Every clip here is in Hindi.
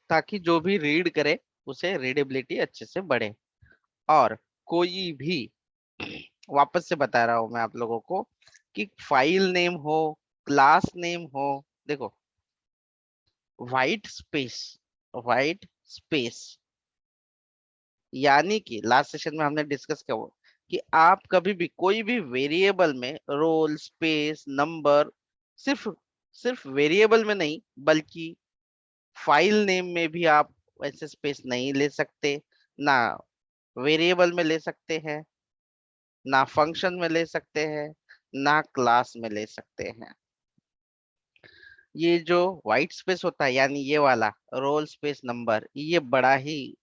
ताकि जो भी रीड करे उसे रीडेबिलिटी अच्छे से बढ़े। और कोई भी वापस से बता रहा हूं मैं आप लोगों को कि फाइल नेम हो, क्लास नेम हो, देखो वाइट स्पेस, वाइट स्पेस यानी कि लास्ट सेशन में हमने डिस्कस किया वो कि आप कभी भी कोई भी वेरिएबल में रोल स्पेस नंबर, सिर्फ सिर्फ वेरिएबल में नहीं बल्कि फाइल नेम में भी आप ऐसे स्पेस नहीं ले सकते। ना वेरिएबल में ले सकते हैं, ना फंक्शन में ले सकते हैं, ना क्लास में ले सकते हैं। ये जो व्हाइट स्पेस होता है यानी ये वाला रोल स्पेस नंबर, ये बड़ा ही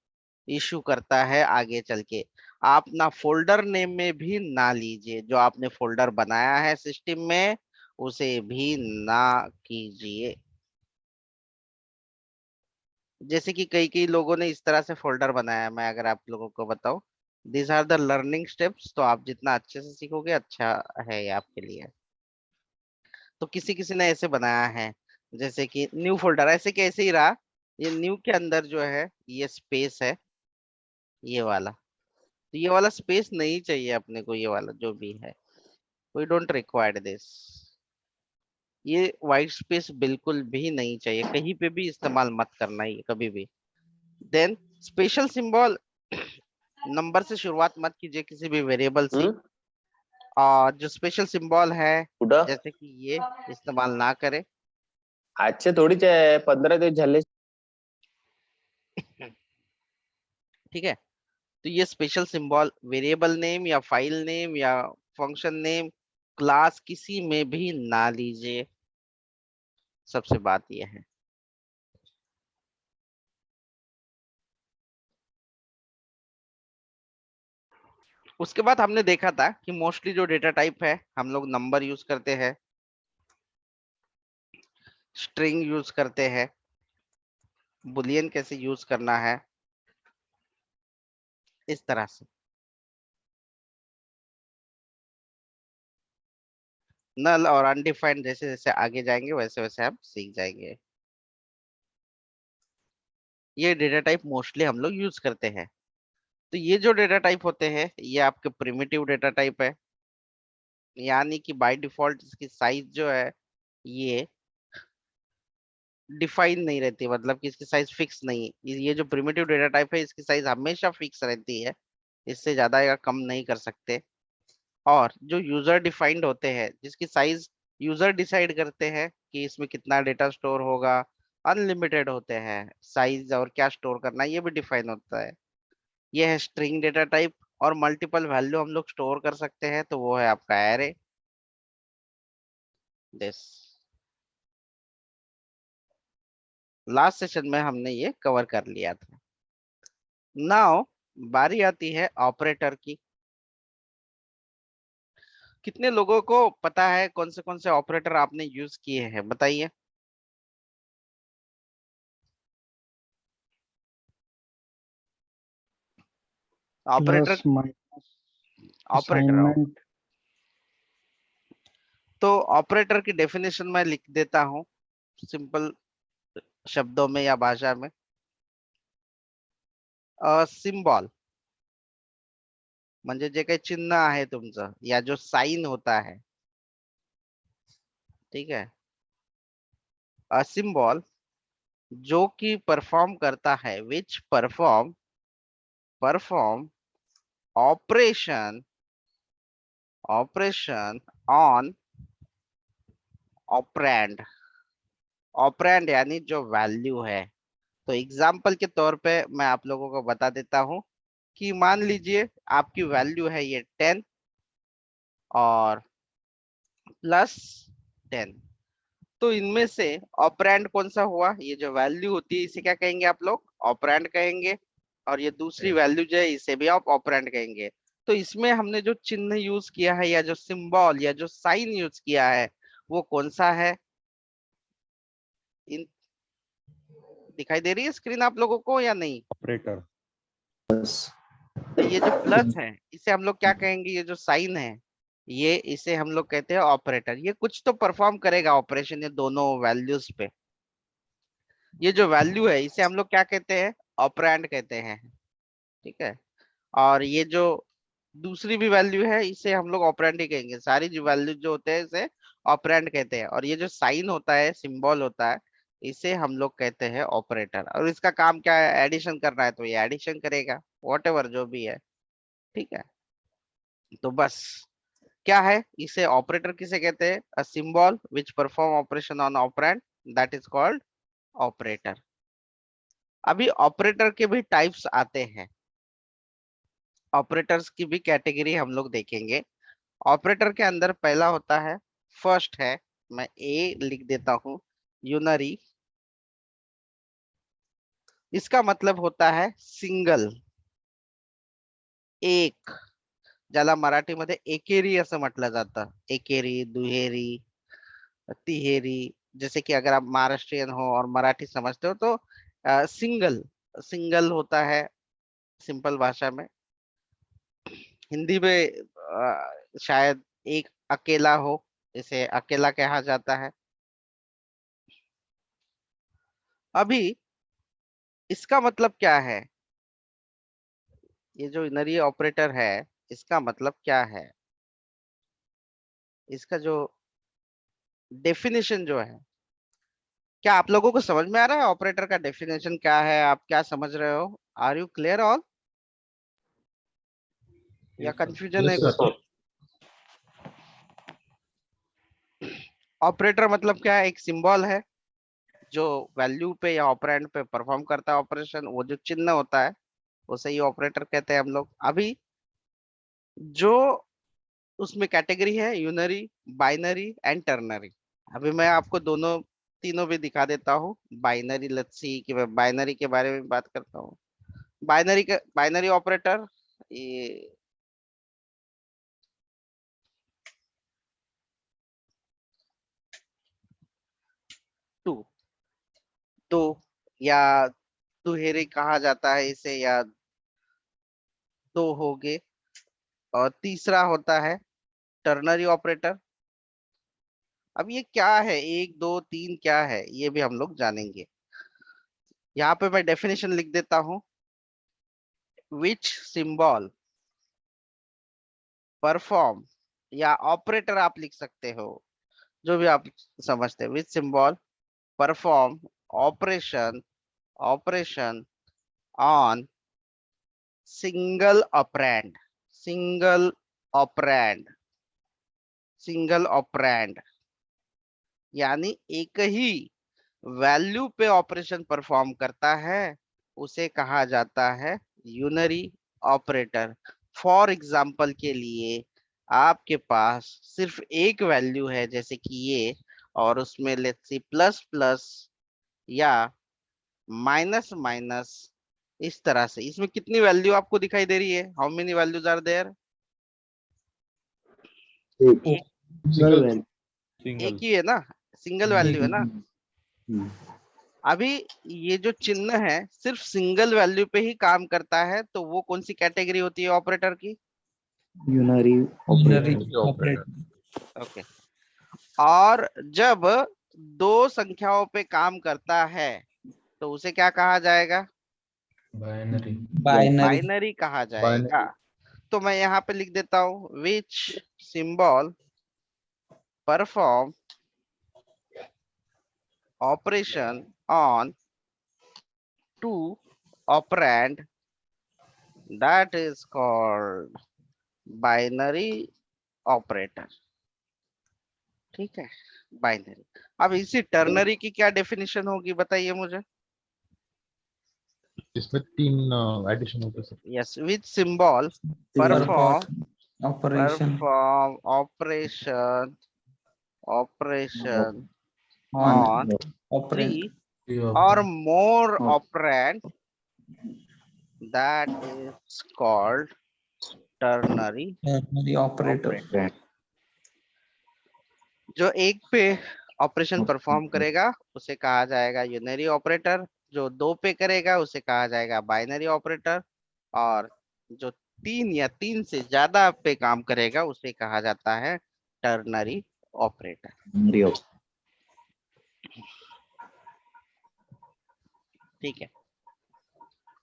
इशू करता है आगे चल के। आप ना फोल्डर नेम में भी ना लीजिए, जो आपने फोल्डर बनाया है सिस्टम में उसे भी ना कीजिए। जैसे कि कई कई लोगों ने इस तरह से फोल्डर बनाया है, मैं अगर आप लोगों को बताऊं, this are the learning steps, तो आप जितना अच्छे से सीखोगे अच्छा है ये आपके लिए। तो किसी किसी ने ऐसे बनाया है, जैसे कि न्यू फोल्डर, ऐसे कि ऐसे ही रहा, ये न्यू के अंदर जो है ये स्पेस है, ये वाला, तो ये वाला स्पेस नहीं चाहिए अपने को, ये वाला जो भी है वी डोंट रिक्वायर दिस। ये व्हाइट स्पेस बिल्कुल भी नहीं चाहिए, कहीं पे भी इस्तेमाल मत करना ये कभी भी। देन स्पेशल सिंबल, नंबर से शुरुआत मत कीजिए किसी भी वेरिएबल से। और जो स्पेशल सिंबल है कुठं जैसे कि ये इस्तेमाल ना करें। आजचे थोडीच आहे, 15 दिवस झाले. ठीक है, तो ये स्पेशल सिंबल वेरिएबल नेम या फाइल नेम या फंक्शन नेम क्लास किसी में भी ना लीजिए, सबसे बात यह है। उसके बाद हमने देखा था कि मोस्टली जो डेटा टाइप है हम लोग नंबर यूज करते हैं, स्ट्रिंग यूज करते हैं, बुलियन कैसे यूज करना है, इस तरह से। नल और अनडिफाइंड जैसे जैसे आगे जाएंगे वैसे वैसे हम सीख जाएंगे। ये डेटा टाइप मोस्टली हम लोग यूज करते हैं। तो ये जो डेटा टाइप होते हैं ये आपके प्रिमिटिव डेटा टाइप है, यानी कि बाय डिफॉल्ट इसकी साइज जो है ये डिफाइन नहीं रहती, मतलब कि इसकी साइज फिक्स नहीं। ये जो प्रिमिटिव डेटा टाइप है इसकी साइज हमेशा फिक्स रहती है, इससे ज्यादा या कम नहीं कर सकते। और जो यूजर डिफाइंड होते हैं जिसकी साइज यूजर डिसाइड करते हैं कि इसमें कितना डेटा स्टोर होगा, अनलिमिटेड होते हैं साइज, और क्या स्टोर करना है ये भी डिफाइन होता है। ये है स्ट्रिंग डेटा टाइप। और मल्टीपल वैल्यू हम लोग स्टोर कर सकते हैं, तो वो है आपका एरे, दिस। लास्ट सेशन में हमने ये कवर कर लिया था। नाउ बारी आती है ऑपरेटर की। कितने लोगों को पता है कौन से ऑपरेटर आपने यूज किए हैं, बताइए। Operator, plus minus operator, assignment. तो ऑपरेटर की डेफिनेशन मैं लिख देता हूँ सिंपल शब्दों में या भाषा में। सिंबल म्हणजे जे काही चिन्ह आहे तुमचं या जो साइन होता है, ठीक है, सिंबल जो कि परफॉर्म करता है, which perform perform operation operation on operand. Operand यानी जो वैल्यू है। तो एग्जाम्पल के तौर पे मैं आप लोगों को बता देता हूँ कि मान लीजिए आपकी वैल्यू है ये 10 और +10। तो इनमें से ऑपरेंड कौन सा हुआ, ये जो वैल्यू होती है इसे क्या कहेंगे आप लोग, ऑपरेंड कहेंगे। और ये दूसरी वैल्यू जो है इसे भी आप ऑपरेंड कहेंगे। तो इसमें हमने जो चिन्ह यूज किया है या जो सिंबल या जो साइन यूज किया है वो कौन सा है। इन दिखाई दे रही है स्क्रीन आप लोगों को या नहीं। ऑपरेटर। तो ये जो प्लस है इसे हम लोग क्या कहेंगे, ये जो साइन है ये इसे हम लोग कहते हैं ऑपरेटर। ये कुछ तो परफॉर्म करेगा ऑपरेशन ये दोनों वैल्यूज पे। ये जो वैल्यू है इसे हम लोग क्या कहते हैं, ऑपरेंड कहते हैं, ठीक है। और ये जो दूसरी भी वैल्यू है इसे हम लोग ऑपरेंड ही कहेंगे, सारी जो वैल्यू जो होते हैं इसे ऑपरेंड कहते हैं। और ये जो साइन होता है, सिंबल होता है, इसे हम लोग कहते हैं ऑपरेटर। और इसका काम क्या है, एडिशन करना है तो ये एडिशन करेगा, वॉट जो भी है, ठीक है। तो बस क्या है, इसे ऑपरेटर किसे कहते हैं, a symbol which perform operation on operand, that is called operator. अभी ऑपरेटर के भी टाइप्स आते हैं, ऑपरेटर्स की भी कैटेगरी हम लोग देखेंगे। ऑपरेटर के अंदर पहला होता है, फर्स्ट है, मैं ए लिख देता हूं, यूनरी। इसका मतलब होता है सिंगल, एक, ज्याला मराठीमध्ये एकेरी असं म्हटलं जातं, एकेरी, दुहेरी, तिहेरी। जैसे कि अगर आप महाराष्ट्रियन हो और मराठी समझते हो तो सिंगल, सिंगल होता है सिंपल भाषा में। हिंदी में शायद एक अकेला हो, इसे अकेला कहा जाता है। अभी इसका मतलब क्या है, ये जो इनरी ऑपरेटर है इसका मतलब क्या है, इसका जो डेफिनेशन जो है, क्या आप लोगों को समझ में आ रहा है ऑपरेटर का डेफिनेशन क्या है, आप क्या समझ रहे हो, आर यू क्लियर ऑल, या Yes, sir. कंफ्यूजन है Yes, कुछ? sir. ऑपरेटर मतलब क्या है, एक सिंबल है जो वैल्यू पे या ऑपरेंड पे परफॉर्म करता है ऑपरेशन, वो जो चिन्ह होता है उसे ही ऑपरेटर कहते हैं हम लोग। अभी जो उसमें कैटेगरी है, यूनरी, बाइनरी एंड टर्नरी। अभी मैं आपको दोनों तीनों भी दिखा देता हूँ। बाइनरी, लेट्स सी कि मैं बाइनरी के बारे में बात करता हूँ। बाइनरी का, बाइनरी ऑपरेटर, ये टू, दो, या दुहेरे कहा जाता है इसे, या दो हो गए। और तीसरा होता है टर्नरी ऑपरेटर। अब ये क्या है, एक दो तीन क्या है, ये भी हम लोग जानेंगे। यहाँ पे मैं डेफिनेशन लिख देता हूँ, विच सिंबल परफॉर्म, या ऑपरेटर आप लिख सकते हो, जो भी आप समझते हैं, विच symbol perform operation, operation on single operand, single operand, single operand, यानी एक ही वैल्यू पे ऑपरेशन परफॉर्म करता है, उसे कहा जाता है यूनरी ऑपरेटर। फॉर एग्जाम्पल के लिए, आपके पास सिर्फ एक वैल्यू है जैसे कि ये, और उसमें लेट्स सी प्लस प्लस या माइनस माइनस, इस तरह से इसमें कितनी वैल्यू आपको दिखाई दे रही है, how many values are there, एक एक, सिंगल वैल्यू। एक Single. ही है ना, सिंगल वैल्यू है ना। हम्म, अभी ये जो चिन्ह है सिर्फ सिंगल वैल्यू पे ही काम करता है, तो वो कौन सी कैटेगरी होती है ऑपरेटर की? Unary unary operator. Operator. Operator. Okay. और जब दो संख्याओं पे काम करता है तो उसे क्या कहा जाएगा, बाइनरी बाइनरी बाइनरी कहा जाएगा। Binary. तो मैं यहाँ पे लिख देता हूँ, which symbol perform operation on two operand, that is called binary operator, ठीक है, बाइनरी। अब इसी टर्नरी की क्या डेफिनेशन होगी बताइए मुझे। इसमें तीन एडिशन होते हैं sir. Yes, which symbol perform perform, operation perform operation, operation on on operand three or more operand, that is called ternary ternary operator. operator। जो एक पे ऑपरेशन परफॉर्म करेगा उसे कहा जाएगा यूनरी ऑपरेटर, जो दो पे करेगा उसे कहा जाएगा बाइनरी ऑपरेटर, और जो तीन या तीन से ज्यादा पे काम करेगा उसे कहा जाता है टर्नरी ऑपरेटर। ठीक है,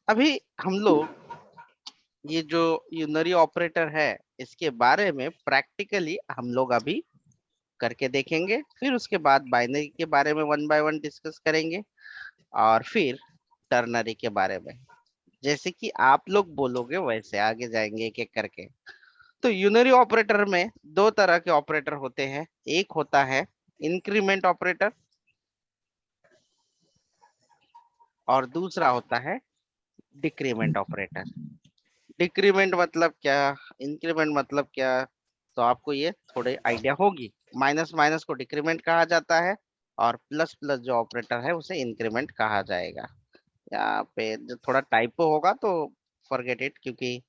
अभी हम लोग ये जो यूनरी ऑपरेटर है इसके बारे में प्रैक्टिकली हम लोग अभी करके देखेंगे, फिर उसके बाद बाइनरी के बारे में वन बाय वन डिस्कस करेंगे, और फिर टर्नरी के बारे में। जैसे कि आप लोग बोलोगे वैसे आगे जाएंगे एक एक करके। तो यूनरी ऑपरेटर में दो तरह के ऑपरेटर होते हैं, एक होता है इंक्रीमेंट ऑपरेटर और दूसरा होता है डिक्रीमेंट ऑपरेटर। डिक्रीमेंट मतलब क्या, इंक्रीमेंट मतलब क्या, तो आपको ये थोड़े आइडिया होगी। माइनस माइनस को डिक्रीमेंट कहा जाता है और प्लस प्लस जो ऑपरेटर है उसे इंक्रीमेंट कहा जाएगा। यहाँ पे जो थोड़ा टाइपो होगा तो फॉरगेट इट, क्योंकि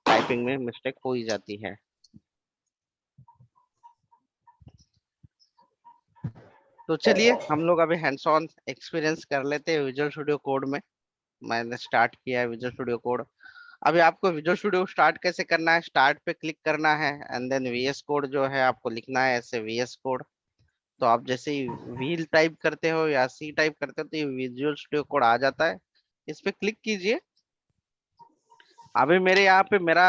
टाइपिंग में मिस्टेक हो ही जाती है। तो चलिए हम लोग अभी हैंड्स ऑन एक्सपीरियंस कर लेते हैं विजुअल स्टूडियो कोड में। मैंने स्टार्ट किया है विजुअल स्टूडियो कोड। अभी आपको विजुअल स्टूडियो स्टार्ट कैसे करना है, स्टार्ट पे क्लिक करना है एंड देन वीएस कोड जो है आपको लिखना है, ऐसे वीएस कोड। तो आप जैसे ही व्हील टाइप करते हो या सी टाइप करते हो तो ये विजुअल स्टूडियो कोड आ जाता है, इस पे क्लिक कीजिए। अभी मेरे यहाँ पे मेरा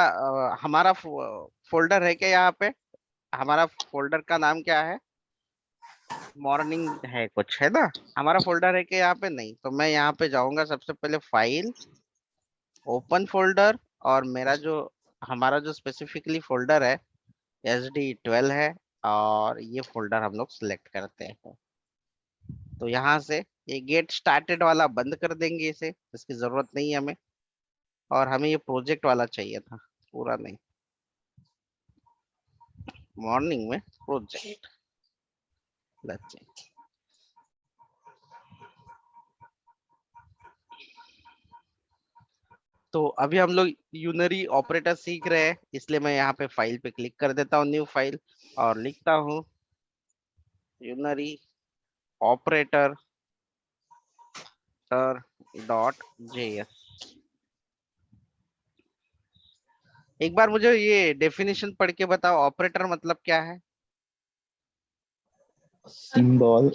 हमारा फोल्डर है क्या, यहाँ पे हमारा फोल्डर का नाम क्या है, मॉर्निंग है कुछ, है ना। हमारा फोल्डर है कि यहाँ पे नहीं, तो मैं यहाँ पे जाऊंगा सबसे पहले फाइल, ओपन फोल्डर, और मेरा जो हमारा जो स्पेसिफिकली फोल्डर है SD12 है, और ये फोल्डर हम लोग सिलेक्ट करते हैं। तो यहाँ से ये गेट स्टार्टेड वाला बंद कर देंगे, इसे इसकी जरूरत नहीं है हमें, और हमें ये प्रोजेक्ट वाला चाहिए था, पूरा नहीं, मॉर्निंग में प्रोजेक्ट। तो अभी हम लोग यूनरी ऑपरेटर सीख रहे हैं, इसलिए मैं यहाँ पे फाइल पे क्लिक कर देता हूँ, न्यू फाइल, और लिखता हूँ यूनरी ऑपरेटर .js। एक बार मुझे ये डेफिनेशन पढ़ के बताओ, ऑपरेटर मतलब क्या है। Symbol.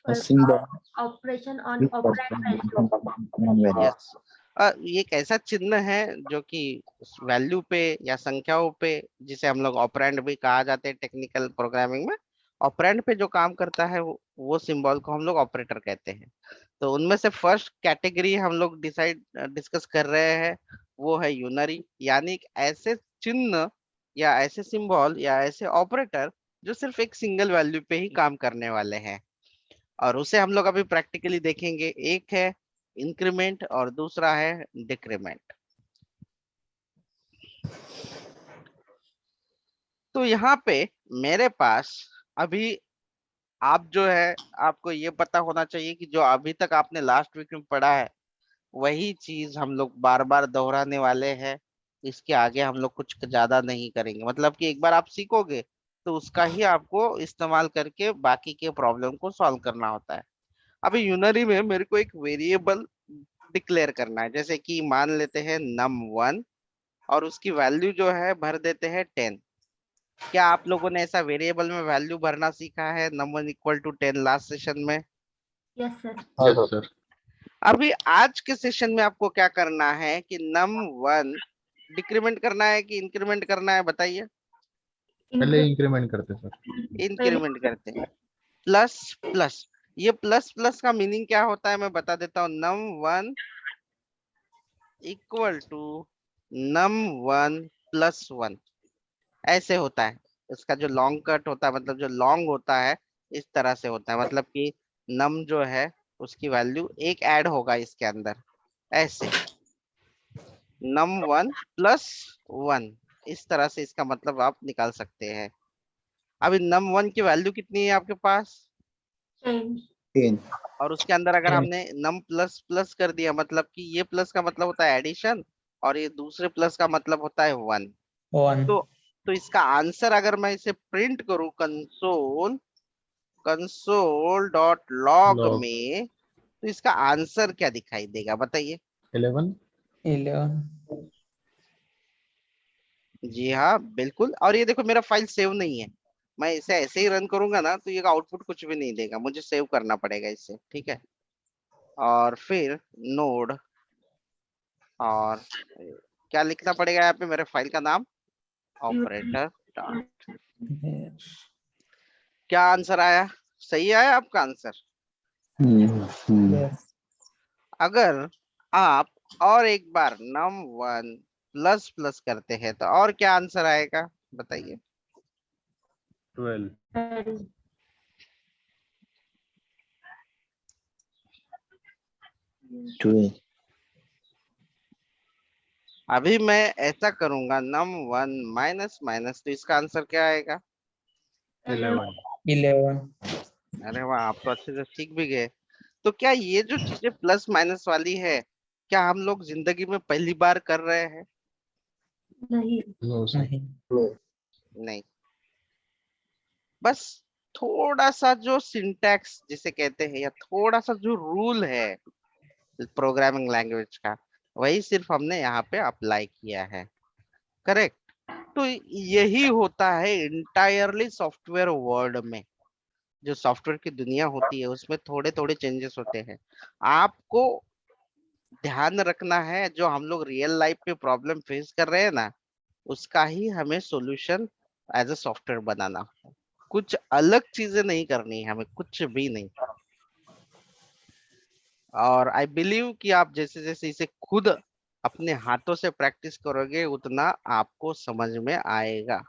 A symbol. operation on Which operand value. value. Yes, ये एक ऐसा चिन्ह है जो कि वैल्यू पे या संख्याओं पे, जिसे हम लोग ऑपरेंड भी कहा जाते हैं टेक्निकल प्रोग्रामिंग में, ऑपरेंड पे जो काम करता है वो सिंबल को हम लोग ऑपरेटर कहते हैं। तो उनमें से फर्स्ट कैटेगरी हम लोग डिस्कस कर रहे हैं, वो है यूनरी, यानी एक ऐसे चिन्ह या ऐसे सिंबल या ऐसे ऑपरेटर जो सिर्फ एक सिंगल वैल्यू पे ही काम करने वाले हैं, और उसे हम लोग अभी प्रैक्टिकली देखेंगे। एक है इंक्रीमेंट और दूसरा है डिक्रीमेंट। तो यहाँ पे मेरे पास अभी आप जो है, आपको ये पता होना चाहिए कि जो अभी तक आपने लास्ट वीक में पढ़ा है वही चीज हम लोग बार बार दोहराने वाले हैं। इसके आगे हम लोग कुछ ज्यादा नहीं करेंगे, मतलब कि एक बार आप सीखोगे तो उसका ही आपको इस्तेमाल करके बाकी के प्रॉब्लम को सॉल्व करना होता है। अभी यूनरी में मेरे को एक वेरिएबल डिक्लेयर करना है, जैसे कि मान लेते हैं num1, और उसकी वैल्यू जो है भर देते हैं 10। क्या आप लोगों ने ऐसा वेरिएबल में वैल्यू भरना सीखा है, num1 equal to 10, last session में। Yes, sir. Yes sir. अभी आज के सेशन में आपको क्या करना है कि num1 डिक्रीमेंट करना है कि इंक्रीमेंट करना है, बताइए। पहले इंक्रीमेंट करते सर। इंक्रीमेंट करते हैं, प्लस प्लस। ये प्लस प्लस का मीनिंग क्या होता है मैं बता देता हूँ। num1 equal to num1 plus 1, ऐसे होता है। इसका जो लॉन्ग कट होता है, मतलब जो लॉन्ग होता है, इस तरह से होता है, मतलब कि नम जो है उसकी वैल्यू एक ऐड होगा इसके अंदर, ऐसे num1 प्लस 1, इस तरह से इसका मतलब आप निकाल सकते हैं। अभी num1 की वैल्यू कितनी है आपके पास, 10. 10. और उसके अंदर अगर Ten. हमने num प्लस प्लस कर दिया, मतलब कि ये प्लस का मतलब होता है एडिशन, और ये दूसरे प्लस का मतलब होता है 1। 1. तो इसका आंसर अगर मैं इसे प्रिंट करूं console console dot log log में, तो इसका आंसर क्या दिखाई देगा बताइए। 11। 11. जी हाँ बिल्कुल, और ये देखो मेरा फाइल सेव नहीं है, मैं इसे ऐसे ही रन करूंगा ना तो ये आउटपुट कुछ भी नहीं देगा, मुझे सेव करना पड़ेगा इसे, ठीक है। और फिर नोड, और क्या लिखना पड़ेगा यहाँ पे मेरे फाइल का नाम, ऑपरेटर डॉट। Yes. क्या आंसर आया, सही आया आपका आंसर? Yes. अगर आप और एक बार num1 प्लस प्लस करते हैं तो और क्या आंसर आएगा बताइए? 12. 12. अभी मैं ऐसा करूंगा num1 माइनस माइनस, तो इसका आंसर क्या आएगा? 11. 11. अरे वाह, आप तो अच्छे से सीख भी गए। तो क्या ये जो चीजें प्लस माइनस वाली है, क्या हम लोग जिंदगी में पहली बार कर रहे हैं? नहीं. No, sir. नहीं. नहीं, बस थोड़ा सा जो सिंटैक्स जिसे कहते हैं, या थोड़ा सा जो रूल है प्रोग्रामिंग लैंग्वेज का, वही सिर्फ हमने यहाँ पे अप्लाई किया है। करेक्ट। तो यही होता है इंटायरली सॉफ्टवेयर वर्ल्ड में। जो सॉफ्टवेयर की दुनिया होती है उसमें थोड़े थोड़े चेंजेस होते हैं। आपको ध्यान रखना है, जो हम लोग रियल लाइफ में प्रॉब्लम फेस कर रहे हैं ना, उसका ही हमें सॉल्यूशन एज अ सॉफ्टवेयर बनाना है। कुछ अलग चीजें नहीं करनी है हमें, कुछ भी नहीं। और आई बिलीव कि आप जैसे जैसे इसे खुद अपने हाथों से प्रैक्टिस करोगे उतना आपको समझ में आएगा।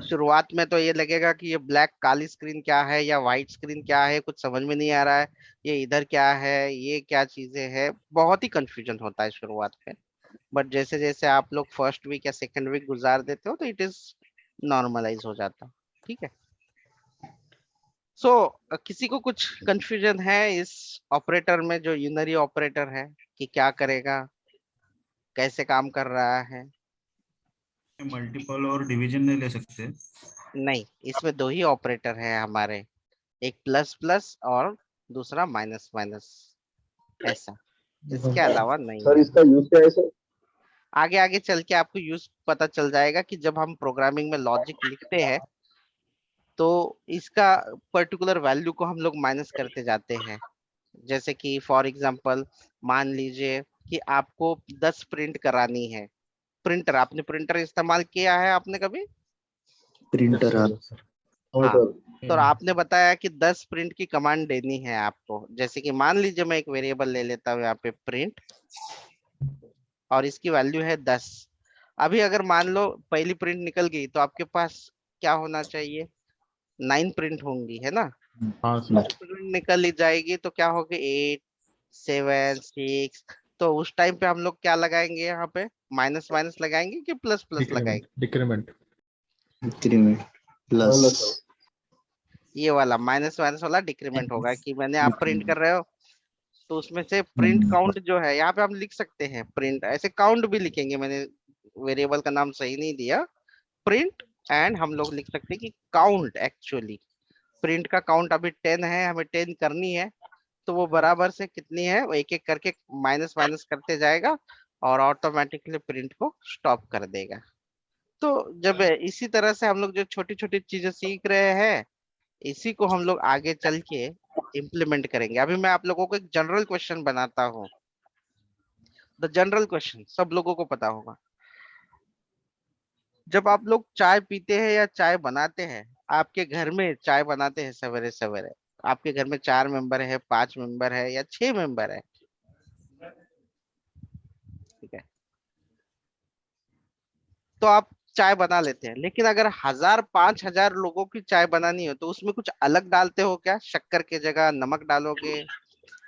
शुरुआत में तो ये लगेगा कि ये ब्लैक काली स्क्रीन क्या है या व्हाइट स्क्रीन क्या है, कुछ समझ में नहीं आ रहा है, ये इधर क्या है, ये क्या चीजें हैं, बहुत ही कंफ्यूजन होता है शुरुआत में। बट जैसे जैसे आप लोग फर्स्ट वीक या सेकंड वीक गुजार देते हो तो इट इज नॉर्मलाइज हो जाता है। ठीक है। सो किसी को कुछ कंफ्यूजन है इस ऑपरेटर में, जो यूनरी ऑपरेटर है, कि क्या करेगा, कैसे काम कर रहा है? मल्टीपल और डिवीजन नहीं ले सकते? नहीं, इसमें दो ही ऑपरेटर है हमारे, एक प्लस प्लस और दूसरा माइनस माइनस, ऐसा। इसके अलावा नहीं सर है। इसका यूज क्या है सर? आगे आगे चल के आपको यूज पता चल जाएगा कि जब हम प्रोग्रामिंग में लॉजिक लिखते हैं तो इसका पर्टिकुलर वैल्यू को हम लोग माइनस करते जाते हैं। जैसे कि फॉर एग्जांपल मान लीजिए कि आपको 10 प्रिंट करानी है। प्रिंटर, आपने प्रिंटर इस्तेमाल किया है आपने कभी? Printer Yes, sir. हाँ। तो आपने बताया कि 10 प्रिंट की कमांड देनी है आपको। जैसे कि मान लीजिए मैं एक वेरिएबल ले लेता हूँ यहाँ पे प्रिंट, और इसकी वैल्यू है 10। अभी अगर मान लो पहली प्रिंट निकल गई तो आपके पास क्या होना चाहिए? 9 प्रिंट होंगी, है ना? हाँ, sir. प्रिंट निकल ही जाएगी तो क्या होगा? 8, 7, 6। तो उस टाइम पे हम लोग क्या लगाएंगे यहाँ पे? माइनस माइनस लगाएंगे कि प्लस प्लस लगाएंगे? Decrement. Increment plus. ये वाला माइनस माइनस वाला डिक्रीमेंट होगा, कि मैंने आप प्रिंट कर रहे हो तो उसमें से प्रिंट काउंट जो है, यहाँ पे हम लिख सकते हैं प्रिंट, ऐसे काउंट भी लिखेंगे, मैंने वेरिएबल का नाम सही नहीं दिया, प्रिंट। एंड हम लोग लिख सकते हैं कि काउंट, एक्चुअली प्रिंट का काउंट अभी 10 है, हमें 10 करनी है, तो वो बराबर से कितनी है, वो एक एक करके माइनस माइनस करते जाएगा और ऑटोमेटिकली प्रिंट को स्टॉप कर देगा। तो जब इसी तरह से हम लोग जो छोटी छोटी चीजें सीख रहे हैं, इसी को हम लोग आगे चल के इम्प्लीमेंट करेंगे। अभी मैं आप लोगों को एक जनरल क्वेश्चन बनाता हूँ। द जनरल क्वेश्चन सब लोगों को पता होगा। जब आप लोग चाय पीते हैं या चाय बनाते हैं, आपके घर में चाय बनाते हैं सवेरे सवेरे, आपके घर में 4 मेंबर है, 5 मेंबर है या 6 मेंबर है, ठीक है, तो आप चाय बना लेते हैं। लेकिन अगर 1000-5000 लोगों की चाय बनानी हो तो उसमें कुछ अलग डालते हो क्या? शक्कर की जगह नमक डालोगे,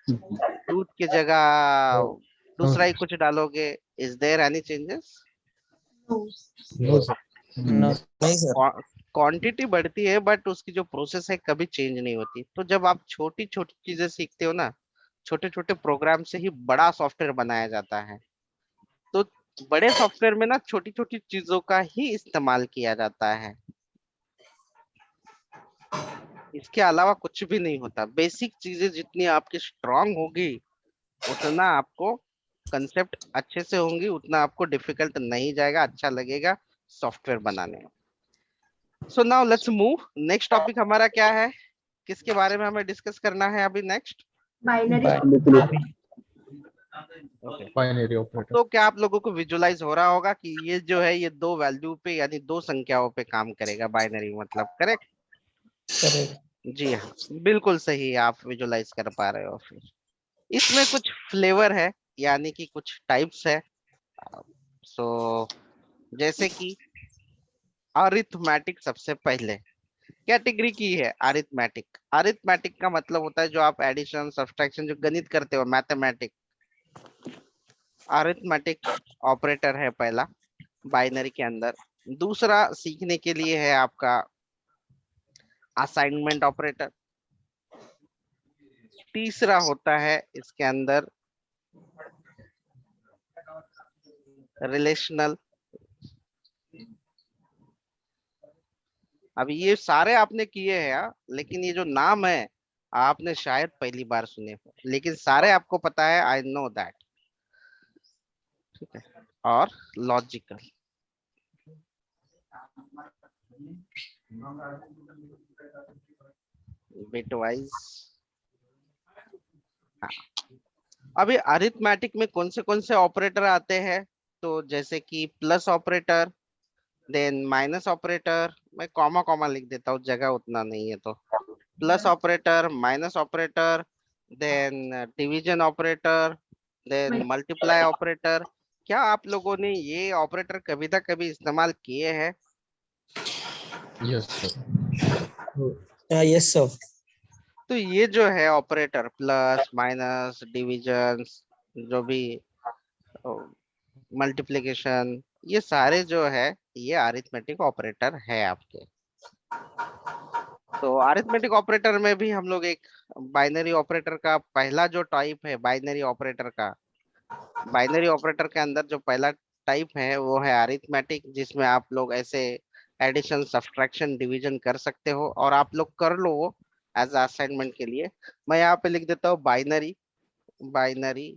दूध की जगह No, दूसरा ही sir. कुछ डालोगे? Is there any changes? No. No, sir. No. नहीं सर. क्वांटिटी बढ़ती है बट उसकी जो प्रोसेस है कभी चेंज नहीं होती। तो जब आप छोटी छोटी चीजें सीखते हो ना, छोटे छोटे प्रोग्राम से ही बड़ा सॉफ्टवेयर बनाया जाता है। तो बड़े सॉफ्टवेयर में ना छोटी छोटी चीजों का ही इस्तेमाल किया जाता है, इसके अलावा कुछ भी नहीं होता। बेसिक चीजें जितनी आपकी स्ट्रांग होगी उतना आपको कंसेप्ट अच्छे से होंगी, उतना आपको डिफिकल्ट नहीं जाएगा, अच्छा लगेगा सॉफ्टवेयर बनाने में। So now let's move. Next topic हमारा क्या है, किसके बारे में हमें डिस्कस करना है अभी next? Binary okay, binary operator. तो क्या आप लोगों को विजुलाइज हो रहा होगा कि ये जो है ये दो वैल्यू पे यानी दो संख्याओं पे काम करेगा, बाइनरी मतलब, करेक्ट? करेक्ट। जी हाँ, बिल्कुल सही, आप विजुलाइज कर पा रहे हो। फिर इसमें कुछ फ्लेवर है, यानी कि कुछ टाइप्स है। सो जैसे कि अरिथमेटिक सबसे पहले कैटेगरी की है। अरिथमेटिक, अरिथमेटिक का मतलब होता है जो आप एडिशन सब्सट्रैक्शन जो गणित करते हो, मैथमेटिक। अरिथमेटिक ऑपरेटर है पहला बाइनरी के अंदर। दूसरा सीखने के लिए है आपका असाइनमेंट ऑपरेटर। तीसरा होता है इसके अंदर रिलेशनल। अब ये सारे आपने किए हैं हाँ, लेकिन ये जो नाम है आपने शायद पहली बार सुने हो, लेकिन सारे आपको पता है, आई नो दैट। ठीक है, और लॉजिकल। बिटवाइज। अभी अरिथमेटिक में कौन से ऑपरेटर आते हैं? तो जैसे कि plus operator, then minus operator. मैं कॉमा कॉमा लिख देता हूँ, जगह उतना नहीं है तो। Plus operator, minus operator, then division operator, then multiply operator. क्या आप लोगों ने ये ऑपरेटर कभी ना कभी इस्तेमाल किए हैं? Yes sir. Yes sir. तो ये जो है ऑपरेटर, प्लस माइनस डिविजन, जो भी मल्टीप्लिकेशन, ये सारे जो है ये अरिथमेटिक ऑपरेटर है आपके। तो अरिथमेटिक ऑपरेटर में भी हम लोग एक बाइनरी ऑपरेटर का पहला जो टाइप है, बाइनरी ऑपरेटर का, बाइनरी ऑपरेटर के अंदर जो पहला टाइप है वो है अरिथमेटिक, जिसमें आप लोग ऐसे एडिशन सब्सट्रैक्शन डिवीजन कर सकते हो, और आप लोग कर लो वो एज असाइनमेंट के लिए। मैं यहाँ पे लिख देता हूँ बाइनरी, बाइनरी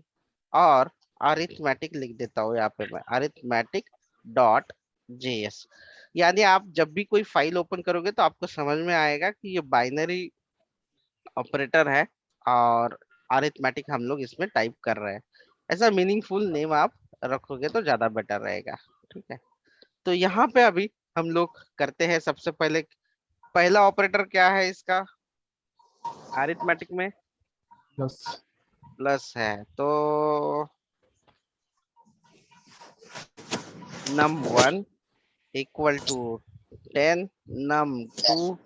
और अरिथमेटिक लिख देता हूँ यहाँ पे मैं, अरिथमेटिक डॉट जेएस। यानी आप जब भी कोई फाइल ओपन करोगे तो आपको समझ में आएगा कि ये बाइनरी ऑपरेटर है और अरिथमेटिक हम लोग इसमें टाइप कर रहे हैं। ऐसा मीनिंगफुल नेम आप रखोगे तो ज्यादा बेटर रहेगा। ठीक है, तो यहाँ पे अभी हम लोग करते हैं सबसे पहले, पहला ऑपरेटर क्या है इसका अरिथमेटिक में? प्लस। प्लस है, तो num1 equal to 10, num2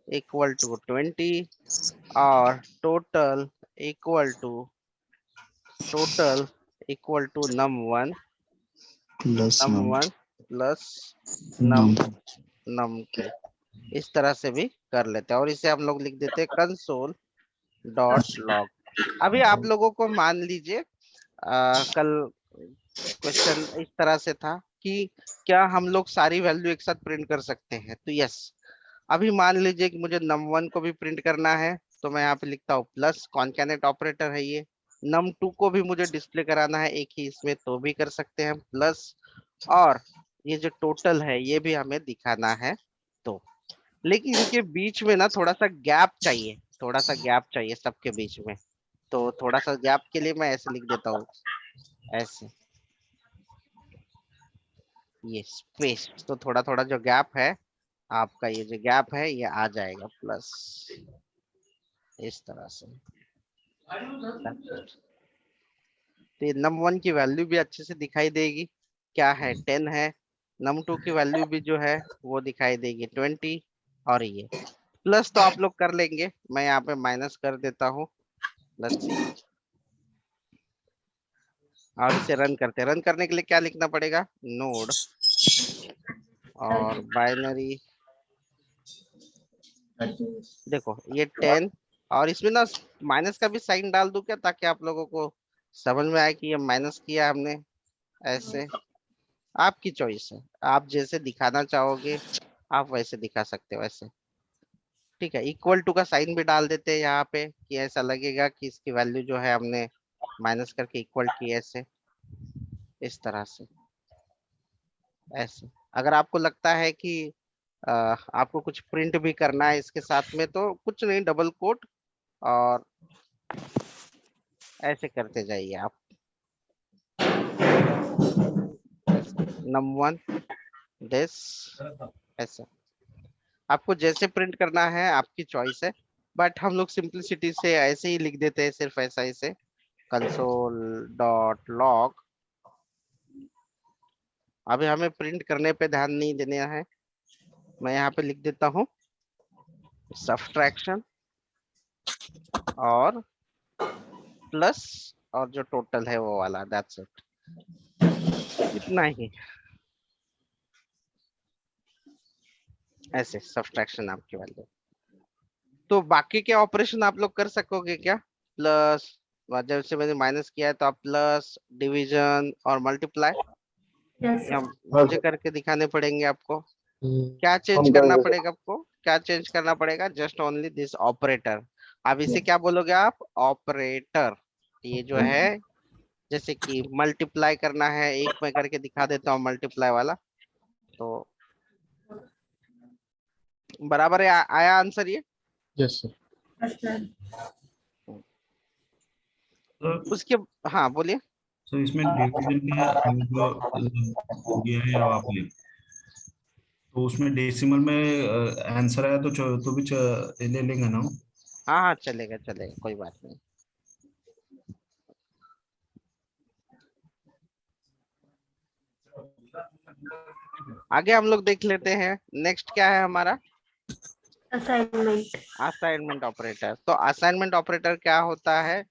equal to 20, और equal to total equal to num1 plus num num1 plus num num2। इस तरह से भी कर लेते हैं, और इसे हम लोग लिख देते हैं कंसोल डॉट लॉग। अभी आप लोगों को मान लीजिए कल क्वेश्चन इस तरह से था कि क्या हम लोग सारी वैल्यू एक साथ प्रिंट कर सकते हैं? तो यस। अभी मान लीजिए कि मुझे num1 को भी प्रिंट करना है, तो मैं यहाँ पे लिखता हूँ प्लस, कॉनकैनेट ऑपरेटर है ये। num2 को भी मुझे डिस्प्ले कराना है एक ही इसमें, तो भी कर सकते हैं प्लस, और ये जो टोटल है ये भी हमें दिखाना है। तो लेकिन इनके बीच में ना थोड़ा सा गैप चाहिए, थोड़ा सा गैप चाहिए सबके बीच में। तो थोड़ा सा गैप के लिए मैं ऐसे लिख देता हूँ, ऐसे, ये स्पेस। तो थोड़ा थोड़ा जो गैप है आपका, ये जो गैप है ये आ जाएगा प्लस, इस तरह से। तो ये num1 की वैल्यू भी अच्छे से दिखाई देगी, क्या है 10 है। num2 की वैल्यू भी जो है वो दिखाई देगी 20, और ये प्लस तो आप लोग कर लेंगे, मैं यहाँ पे माइनस कर देता हूँ। लेट्स सी, और इसे रन करते हैं। रन करने के लिए क्या लिखना पड़ेगा? नोड और बाइनरी। देखो ये 10, और इसमें ना माइनस का भी साइन डाल दूं क्या, ताकि आप लोगों को समझ में आए कि ये माइनस किया हमने। ऐसे आपकी चॉइस है, आप जैसे दिखाना चाहोगे आप वैसे दिखा सकते हो ऐसे। ठीक है, इक्वल टू का साइन भी डाल देते हैं यहाँ पे, कि ऐसा लगेगा कि इसकी वैल्यू जो है हमने माइनस करके इक्वल की, ऐसे इस तरह से। ऐसे अगर आपको लगता है कि आपको कुछ प्रिंट भी करना है इसके साथ में, तो कुछ नहीं, डबल कोट और ऐसे करते जाइए आप। num1 this ऐसा आपको जैसे प्रिंट करना है आपकी चॉइस है, बट हम लोग सिंपलिसिटी से ऐसे ही लिख देते हैं, सिर्फ ऐसा ऐसे console.log। अभी हमें प्रिंट करने पे ध्यान नहीं देना है, मैं यहाँ पे लिख देता हूँ सब्ट्रैक्शन और प्लस और जो टोटल है वो वाला, दैट्स इट, इतना ही। ऐसे सब्ट्रैक्शन आपकी वैल्यू। तो बाकी के ऑपरेशन आप लोग कर सकोगे क्या? प्लस, जैसे मैंने माइनस किया है तो आप प्लस, डिवीजन और मल्टीप्लाई, यस या सर। मुझे करके दिखाने पड़ेंगे आपको? हम्म, क्या चेंज हम करना करेंगे सर। पड़ेगा आपको? क्या चेंज करना पड़ेगा? Just only this operator. अब इसे Yes. क्या बोलोगे आप? ऑपरेटर। ये जो है, जैसे कि मल्टीप्लाई करना है, एक मैं करके दिखा देता हूँ मल्टीप्लाई वाला। तो बराबर है, आया आंसर ये? yes sir. अच्छा। सर उसके, हाँ बोलिए। सर इसमें डिवीजन का जो दिया है आपने, तो उसमें डेसिमल में आंसर आया तो तो भी ले लेंगे ना? हाँ हाँ, चलेगा चलेगा, कोई बात नहीं। आगे हम लोग देख लेते हैं, नेक्स्ट क्या है हमारा? असाइनमेंट। Assignment operator. तो असाइनमेंट ऑपरेटर क्या होता है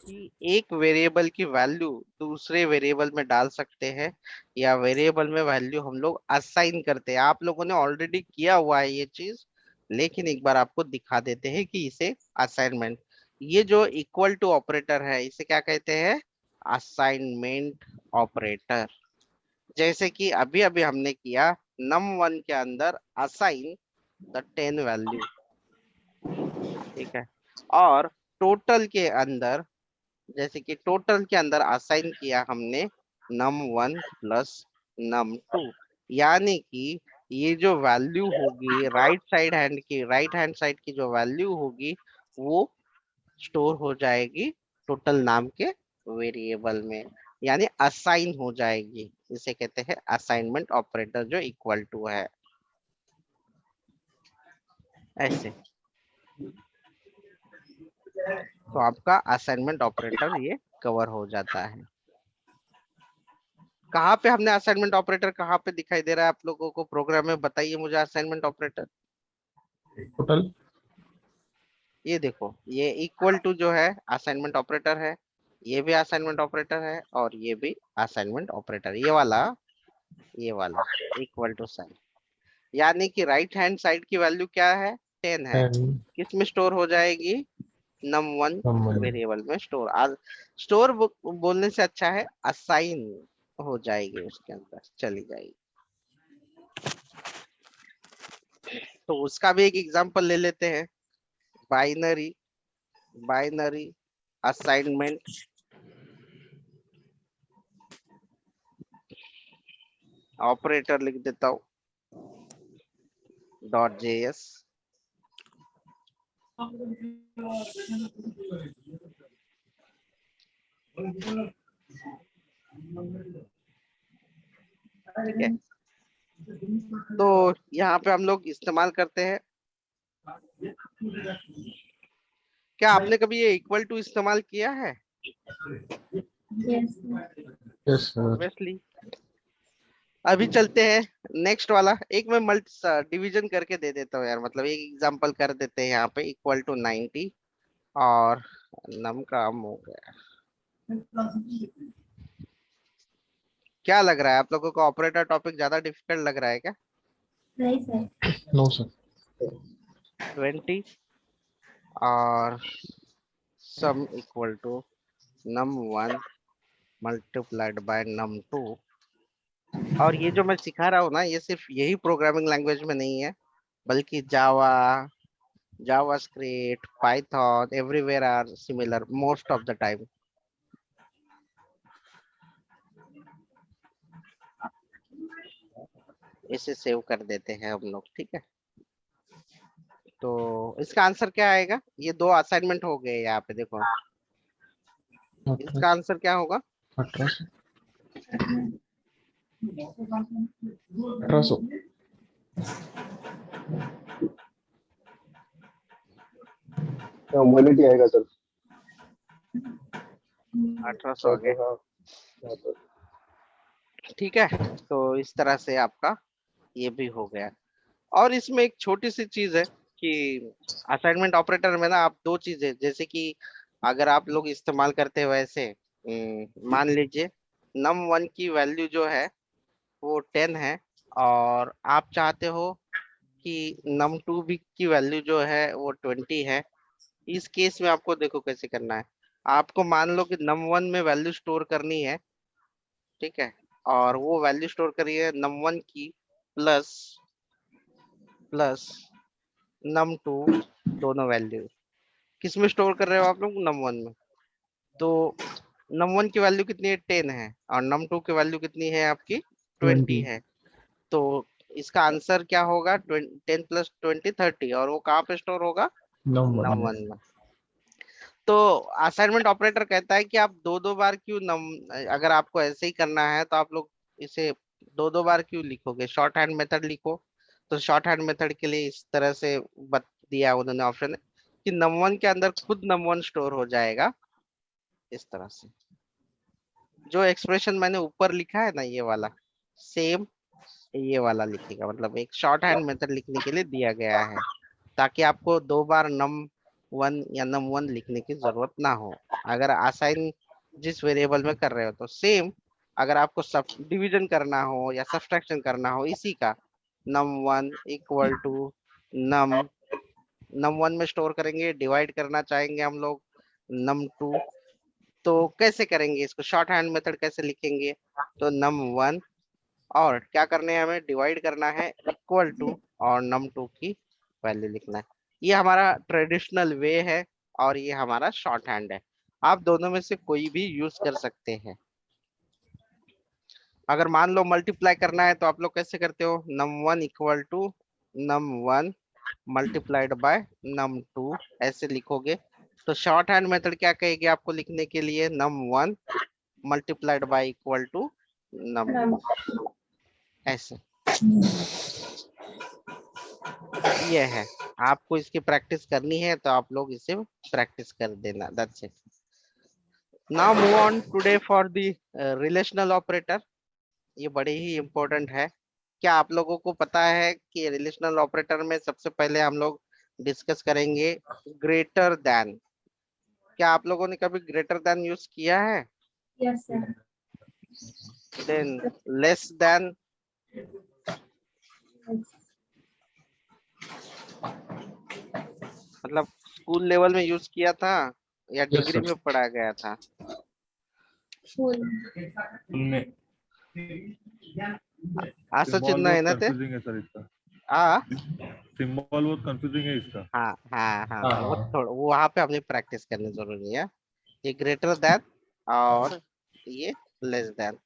कि एक वेरिएबल की वैल्यू दूसरे वेरिएबल में डाल सकते हैं, या वेरिएबल में वैल्यू हम लोग असाइन करते हैं। आप लोगों ने ऑलरेडी किया हुआ है ये चीज, लेकिन एक बार आपको दिखा देते हैं कि इसे असाइनमेंट, ये जो इक्वल टू ऑपरेटर है इसे क्या कहते हैं? Assignment operator. जैसे कि अभी अभी हमने किया num1 के अंदर असाइन द 10 वैल्यू, ठीक है। और टोटल के अंदर, जैसे कि टोटल के अंदर असाइन किया हमने num1 प्लस num2, यानी कि ये जो वैल्यू होगी राइट हैंड साइड की जो वैल्यू होगी वो स्टोर हो जाएगी टोटल नाम के वेरिएबल में, यानी असाइन हो जाएगी। इसे कहते हैं असाइनमेंट ऑपरेटर, जो इक्वल टू है। ऐसे तो आपका असाइनमेंट ऑपरेटर ये कवर हो जाता है। कहाँ पे हमने असाइनमेंट ऑपरेटर कहाँ पे दिखाई दे रहा है आप लोगों को प्रोग्राम में? बताइए मुझे असाइनमेंट ऑपरेटर। Total. ये देखो, ये इक्वल टू जो है असाइनमेंट ऑपरेटर है, ये भी असाइनमेंट ऑपरेटर है, और ये भी असाइनमेंट ऑपरेटर, ये वाला इक्वल टू साइन। यानी कि राइट हैंड साइड की वैल्यू क्या है? 10 है। And किस में स्टोर हो जाएगी? num1 someone. वेरिएबल में स्टोर। स्टोर बोलने से अच्छा है असाइन हो जाएगी, उसके अंदर चली जाएगी। तो उसका भी एक एग्जांपल ले लेते हैं। बाइनरी बाइनरी असाइनमेंट ऑपरेटर लिख देता हूँ .js। ठीक है, तो यहाँ पे हम लोग इस्तेमाल करते हैं। क्या आपने कभी ये इक्वल टू इस्तेमाल किया है? यस। Yes sir. ऑब्वियसली। अभी चलते हैं नेक्स्ट वाला। एक मैं मल्टी डिवीजन करके दे देता हूँ यार, मतलब एक एग्जांपल कर देते हैं यहाँ पे, इक्वल टू 90 और नम काम हो गया। क्या लग रहा है आप लोगों को? ऑपरेटर टॉपिक ज्यादा डिफिकल्ट लग रहा है क्या? नहीं सर। No sir. 20 और sum equal to num1 multiplied by num2। और ये जो मैं सिखा रहा हूँ ना, ये सिर्फ यही प्रोग्रामिंग लैंग्वेज में नहीं है, बल्कि Java, JavaScript, Python, everywhere are similar most of the time. इसे सेव कर देते हैं हम लोग, ठीक है। तो इसका आंसर क्या आएगा? ये दो असाइनमेंट हो गए यहाँ पे देखो। इसका आंसर क्या होगा? 1800 1800 180 आएगा सर। 1800 आ गए। ठीक है, तो इस तरह से आपका ये भी हो गया। और इसमें एक छोटी सी चीज है कि असाइनमेंट ऑपरेटर में ना आप दो चीजें, जैसे कि अगर आप लोग इस्तेमाल करते हैं वैसे, मान लीजिए num1 की वैल्यू जो है वो 10 है, और आप चाहते हो कि num2 भी की वैल्यू जो है वो 20 है। इस केस में आपको देखो कैसे करना है। आपको मान लो कि num1 में वैल्यू स्टोर करनी है, ठीक है, और वो वैल्यू स्टोर करिए num1 की प्लस प्लस num2, दोनों वैल्यू किस में स्टोर कर रहे हो आप लोग? num1 में। तो num1 की वैल्यू कितनी है? 10 है, और num2 की वैल्यू कितनी है आपकी? 20 है। तो इसका आंसर क्या होगा? 10 प्लस 20 30, और वो कहाँ पे स्टोर होगा? num1 में। तो असाइनमेंट ऑपरेटर कहता है कि आप दो दो बार क्यों अगर आपको ऐसे ही करना है तो आप लोग इसे दो दो बार क्यों लिखोगे? शॉर्ट हैंड मेथड लिखो। तो शॉर्ट हैंड मेथड के लिए इस तरह से बत दिया उन्होंने ऑप्शन कि num1 के अंदर खुद num1 स्टोर हो जाएगा, इस तरह से। जो एक्सप्रेशन मैंने ऊपर लिखा है ना, ये वाला सेम ये वाला लिखेगा, मतलब एक शॉर्ट हैंड मेथड लिखने के लिए दिया गया है, ताकि आपको दो बार num1 या num1 लिखने की जरूरत ना हो अगर असाइन जिस वेरिएबल में कर रहे हो। तो सेम अगर आपको सब डिवीजन करना हो या सब्सट्रैक्शन करना हो इसी का, num1 equal to num num1 में स्टोर करेंगे, डिवाइड करना चाहेंगे हम लोग num2, तो कैसे करेंगे इसको? शॉर्ट हैंड मेथड कैसे लिखेंगे? तो num1, और क्या करने हैं हमें? डिवाइड करना है इक्वल टू, और num2 की वैल्यू लिखना है। ये हमारा ट्रेडिशनल वे है, और ये हमारा शॉर्ट हैंड है। आप दोनों में से कोई भी यूज कर सकते हैं। अगर मान लो मल्टीप्लाई करना है तो आप लोग कैसे करते हो? num1 equal to num1 multiplied by num2, ऐसे लिखोगे। तो शॉर्ट हैंड मेथड क्या कहेगी आपको लिखने के लिए? num1 multiplied y equal to num2, ऐसे। ये है, आपको इसकी प्रैक्टिस करनी है तो आप लोग इसे प्रैक्टिस कर देना। That's it. Now move on today for the relational operator. ये बड़े ही इंपॉर्टेंट है। क्या आप लोगों को पता है कि रिलेशनल ऑपरेटर में सबसे पहले हम लोग डिस्कस करेंगे ग्रेटर देन। क्या आप लोगों ने कभी ग्रेटर देन यूज किया है? Yes, sir. Than less than, मतलब स्कूल लेवल में यूज किया था या Yes, डिग्री sir. में पढ़ा गया था? Full. में असं सिंबल चिन्ह आहे बहुत ना ते? कंफ्यूजिंग है सर इसका। हाँ सिंबल बहुत कंफ्यूजिंग है इसका। हाँ हाँ हाँ, हाँ, वो हाँ। थोड़ा वहां पे हमें प्रैक्टिस करनी जरूरी है। ये ग्रेटर देन और ये लेस देन।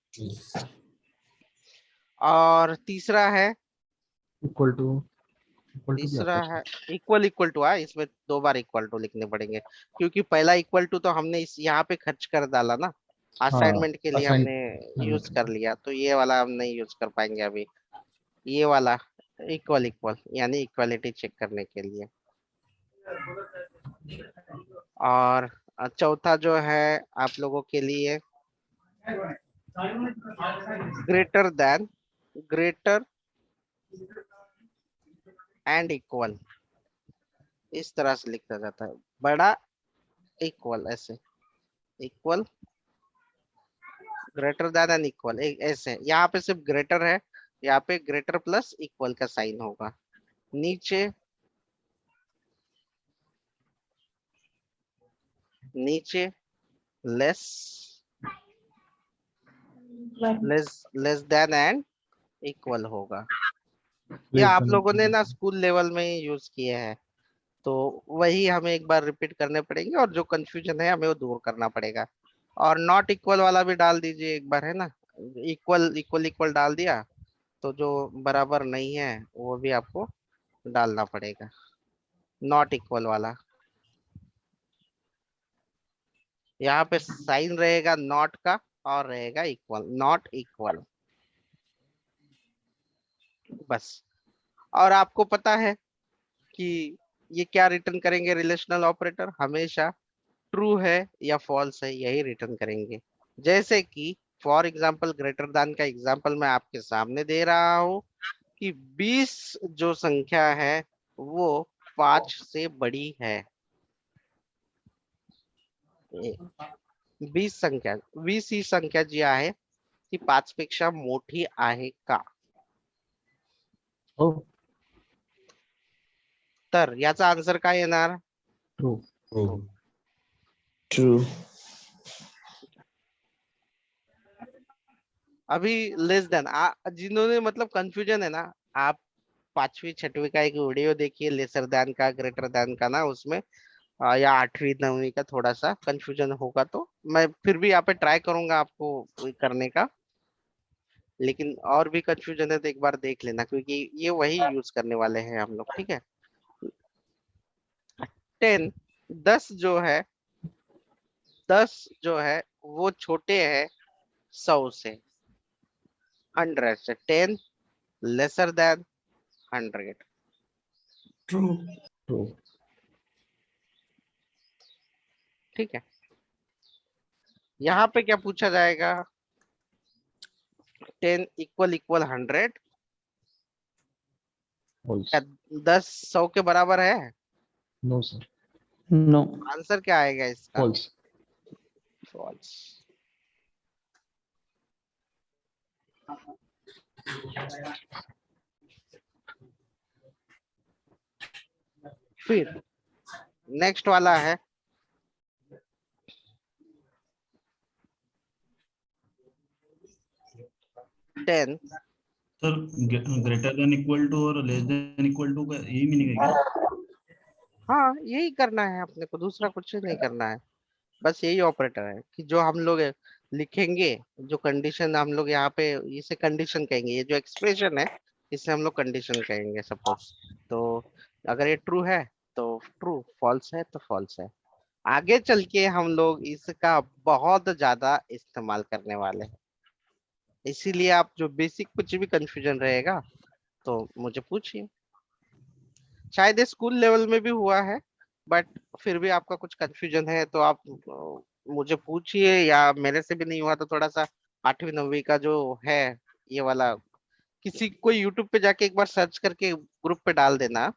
और तीसरा है, इक्वल टू भी तीसरा आता है है। Equal equal to. इसमें दो बार इक्वल टू लिखने पड़ेंगे, क्योंकि पहला इक्वल टू तो हमने इस यहाँ पे खर्च कर डाला ना, हाँ, असाइनमेंट के लिए असाइन हमने यूज कर लिया, तो ये वाला हम नहीं यूज कर पाएंगे अभी। ये वाला इक्वल इक्वल यानी इक्वालिटी चेक करने के लिए। और चौथा जो है आप लोगों के लिए greater than, greater and equal, इस तरह से लिखा जाता है। बड़ा इक्वल, ऐसे equal, greater than and equal, ऐसे। यहाँ पे सिर्फ ग्रेटर है, यहाँ पे ग्रेटर प्लस इक्वल का साइन होगा। नीचे नीचे less, But less than and equal होगा। ये आप लोगों ने ना स्कूल लेवल में ही यूज किए हैं, तो वही हमें एक बार रिपीट करने पड़ेंगे, और जो कंफ्यूजन है हमें वो दूर करना पड़ेगा। और नॉट इक्वल वाला भी डाल दीजिए एक बार, है ना? इक्वल इक्वल इक्वल डाल दिया तो जो बराबर नहीं है वो भी आपको डालना पड़ेगा, नॉट इक्वल वाला। यहाँ पे साइन रहेगा नॉट का और रहेगा इक्वल, नॉट इक्वल, बस। और आपको पता है कि ये क्या रिटर्न करेंगे, रिलेशनल ऑपरेटर हमेशा ट्रू है या फॉल्स है यही रिटर्न करेंगे। जैसे कि फॉर एग्जांपल ग्रेटर देन का एग्जांपल मैं आपके सामने दे रहा हूं कि 20 जो संख्या है वो 5 से बड़ी है। 20 ही संख्या जी आहे ती 5 पेक्षा मोठी आहे का? हो. तर याचा आन्सर काय येणार? True. True. अभी लेस देन, जिन्होंने मतलब कंफ्यूजन है ना, आप 5वीं 6वीं का एक वीडियो देखिए लेसर देन का ग्रेटर देन का ना, उसमें या 8वीं 9वीं का थोड़ा सा कंफ्यूजन होगा तो मैं फिर भी यहाँ पे ट्राई करूंगा आपको करने का। लेकिन और भी कंफ्यूजन है तो एक बार देख लेना, क्योंकि ये वही यूज करने वाले हैं हम लोग, ठीक है। 10 जो है, 10 जो है वो छोटे है 100 से, 100 से। 10 लेसर देन 100। True. ठीक है, यहाँ पे क्या पूछा जाएगा? 10 इक्वल इक्वल 100, False. क्या 10 100 के बराबर है? No, sir. No. आंसर क्या आएगा इसका? False. फॉल्स। फिर नेक्स्ट वाला है 10। Sir greater than equal to और लेस देन इक्वल टू का यही मीनिंग है क्या? हाँ यही करना है अपने को, दूसरा कुछ नहीं करना है, बस यही ऑपरेटर है कि जो हम लोग लिखेंगे, जो कंडीशन हम लोग यहाँ पे इसे कंडीशन कहेंगे, ये जो एक्सप्रेशन है इसे हम लोग कंडीशन कहेंगे सपोज। तो अगर ये ट्रू है तो ट्रू, फॉल्स है तो फॉल्स है। आगे चल के हम लोग इसका बहुत ज्यादा इस्तेमाल करने वाले हैं, इसीलिए आप जो बेसिक कुछ भी कंफ्यूजन रहेगा तो मुझे पूछिए। शायद स्कूल लेवल में भी हुआ है, बट फिर भी आपका कुछ कंफ्यूजन है तो आप मुझे पूछिए, या मेरे से भी नहीं हुआ तो थोड़ा सा 8वीं 9वीं का जो है ये वाला किसी कोई यूट्यूब पे जाके एक बार सर्च करके ग्रुप पे डाल देना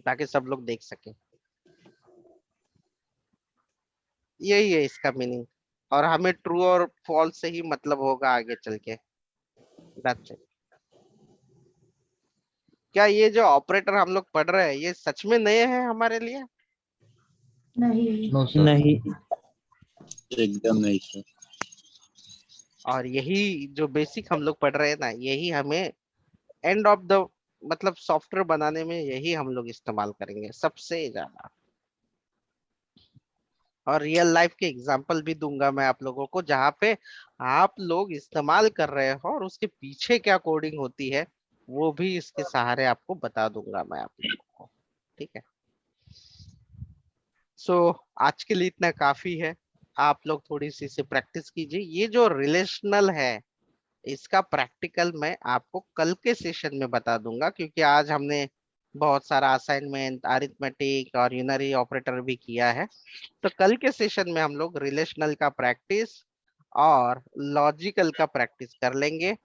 ताकि सब लोग देख सके। यही है इसका मीनिंग, और हमें ट्रू और फॉल्स से ही मतलब होगा आगे चल के। That's it. क्या ये जो ऑपरेटर हम लोग पढ़ रहे हैं ये सच में नए हैं हमारे लिए? नहीं। No, sir. नहीं. एकदम नहीं sir. और यही जो बेसिक हम लोग पढ़ रहे हैं ना, यही हमें एंड ऑफ द मतलब सॉफ्टवेयर बनाने में यही हम लोग इस्तेमाल करेंगे सबसे ज्यादा। और रियल लाइफ के एग्जांपल भी दूंगा मैं आप लोगों को, जहां पे आप लोग इस्तेमाल कर रहे हो और उसके पीछे क्या कोडिंग होती है वो भी इसके सहारे आपको बता दूंगा मैं आप लोगों को, ठीक है। सो आज के लिए इतना काफी है, आप लोग थोड़ी सी इसे प्रैक्टिस कीजिए। ये जो रिलेशनल है इसका प्रैक्टिकल मैं आपको कल के सेशन में बता दूंगा, क्योंकि आज हमने बहुत सारा असाइनमेंट अरिथमेटिक और यूनरी ऑपरेटर भी किया है। तो कल के सेशन में हम लोग रिलेशनल का प्रैक्टिस और लॉजिकल का प्रैक्टिस कर लेंगे।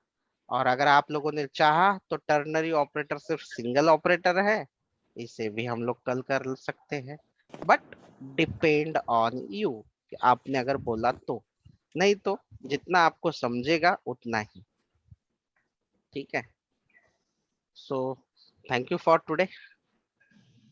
और अगर आप लोगों ने चाहा तो टर्नरी ऑपरेटर सिर्फ सिंगल ऑपरेटर है, इसे भी हम लोग कल कर सकते हैं, बट डिपेंड ऑन यू कि आपने अगर बोला तो, नहीं तो जितना आपको समझेगा उतना ही, ठीक है। So thank you for today.